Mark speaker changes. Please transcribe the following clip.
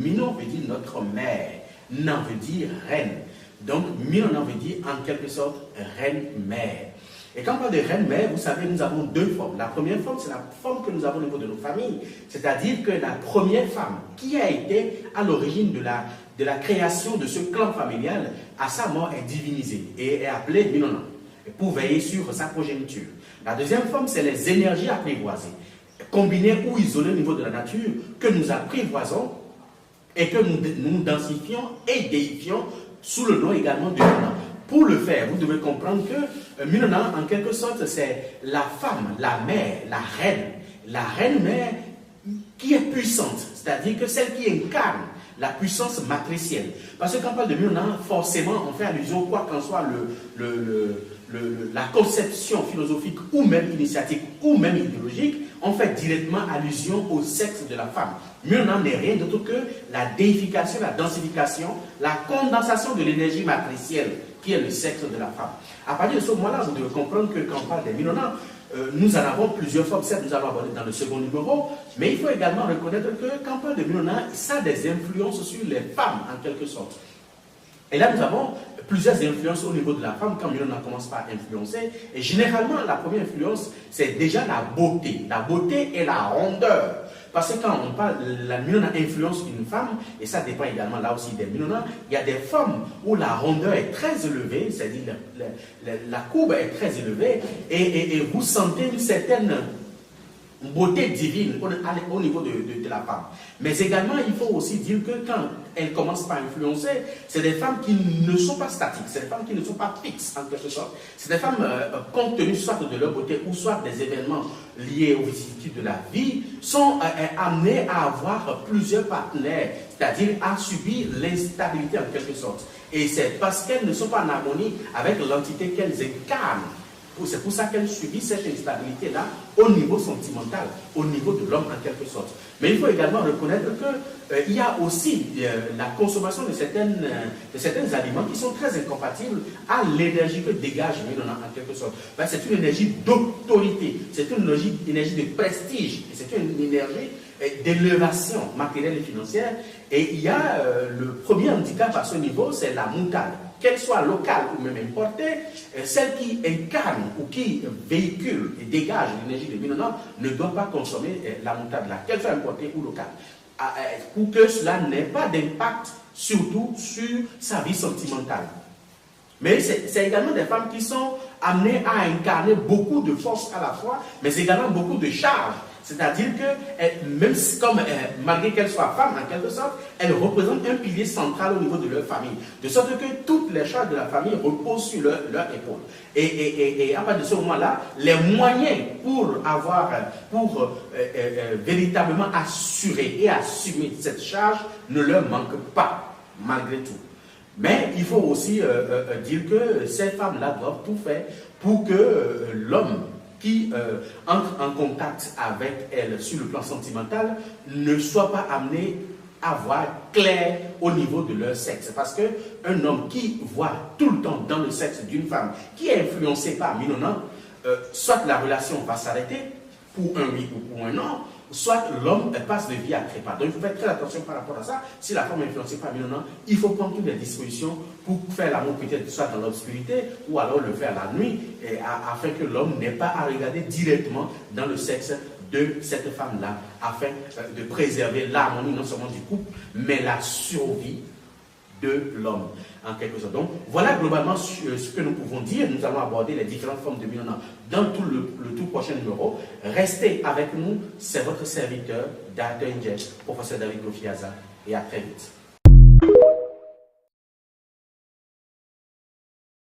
Speaker 1: Minon veut dire notre mère, Nan veut dire reine. Donc, Minon veut dire en quelque sorte reine-mère. Et quand on parle de reine-mère, vous savez, nous avons deux formes. La première forme, c'est la forme que nous avons au niveau de nos familles. C'est-à-dire que la première femme qui a été à l'origine de la création de ce clan familial, à sa mort est divinisée et est appelée Minona pour veiller sur sa progéniture. La deuxième forme, c'est les énergies apprivoisées, combinées ou isolées au niveau de la nature, que nous apprivoisons et que nous densifions et déifions sous le nom également de Minona. Pour le faire, vous devez comprendre que Minona, en quelque sorte, c'est la femme, la mère, la reine-mère qui est puissante, c'est-à-dire que celle qui incarne la puissance matricielle. Parce que quand on parle de Minona, forcément, on fait allusion, quoi qu'en soit la conception philosophique ou même initiatique ou même idéologique, on fait directement allusion au sexe de la femme. Minona n'est rien d'autre que la déification, la densification, la condensation de l'énergie matricielle qui est le sexe de la femme. À partir de ce moment-là, vous devez comprendre que quand on parle des Minona, nous en avons plusieurs formes, certes nous allons aborder dans le second numéro, mais il faut également reconnaître que quand on parle de Minona, ça a des influences sur les femmes en quelque sorte. Et là, nous avons plusieurs influences au niveau de la femme quand Minona commence par influencer. Et généralement, la première influence, c'est déjà la beauté et la rondeur. Parce que quand on parle, la Minona influence une femme, et ça dépend également là aussi des Minona, il y a des femmes où la rondeur est très élevée, c'est-à-dire la courbe est très élevée, et vous sentez une certaine beauté divine au niveau de la femme. Mais également, il faut aussi dire que quand elles commencent par influencer, c'est des femmes qui ne sont pas statiques, c'est des femmes qui ne sont pas fixes en quelque sorte. C'est des femmes, compte tenu soit de leur beauté ou soit des événements liés aux vicissitudes de la vie, sont amenées à avoir plusieurs partenaires, c'est-à-dire à subir l'instabilité en quelque sorte. Et c'est parce qu'elles ne sont pas en harmonie avec l'entité qu'elles incarnent. C'est pour ça qu'elle subit cette instabilité-là au niveau sentimental, au niveau de l'homme en quelque sorte. Mais il faut également reconnaître qu'il y a aussi la consommation de certains aliments qui sont très incompatibles à l'énergie que dégage Minona en quelque sorte. C'est une énergie d'autorité, c'est une énergie de prestige, c'est une énergie d'élévation matérielle et financière. Et il y a le premier handicap à ce niveau, c'est la moutade. Qu'elle soit locale ou même importée, celle qui incarne ou qui véhicule et dégage l'énergie de Minona ne doit pas consommer la moutade là, qu'elle soit importée ou locale, pour que cela n'ait pas d'impact surtout sur sa vie sentimentale. Mais c'est également des femmes qui sont amenées à incarner beaucoup de force à la fois, mais également beaucoup de charges. C'est-à-dire que, même si, malgré qu'elles soient femmes, en quelque sorte, elles représentent un pilier central au niveau de leur famille. De sorte que toutes les charges de la famille reposent sur leur épaule. Et à partir de ce moment-là, les moyens pour véritablement assurer et assumer cette charge ne leur manquent pas, malgré tout. Mais il faut aussi dire que ces femmes-là doivent tout faire pour que l'homme qui entre en contact avec elle sur le plan sentimental ne soit pas amené à voir clair au niveau de leur sexe. Parce qu'un homme qui voit tout le temps dans le sexe d'une femme qui est influencée par Minona, soit la relation va s'arrêter pour un oui ou pour un non, soit l'homme passe de vie à trépas. Donc il faut faire très attention par rapport à ça. Si la femme est influencée par Minona, il faut prendre toutes les dispositions pour faire l'amour peut-être soit dans l'obscurité ou alors le faire la nuit, afin que l'homme n'ait pas à regarder directement dans le sexe de cette femme-là, afin de préserver l'harmonie non seulement du couple, mais la survie de l'homme, en quelque sorte. Donc, voilà globalement ce que nous pouvons dire. Nous allons aborder les différentes formes de Minona dans tout le tout prochain numéro. Restez avec nous, c'est votre serviteur, Dr. Angel, professeur David Gofiaza, et à très vite.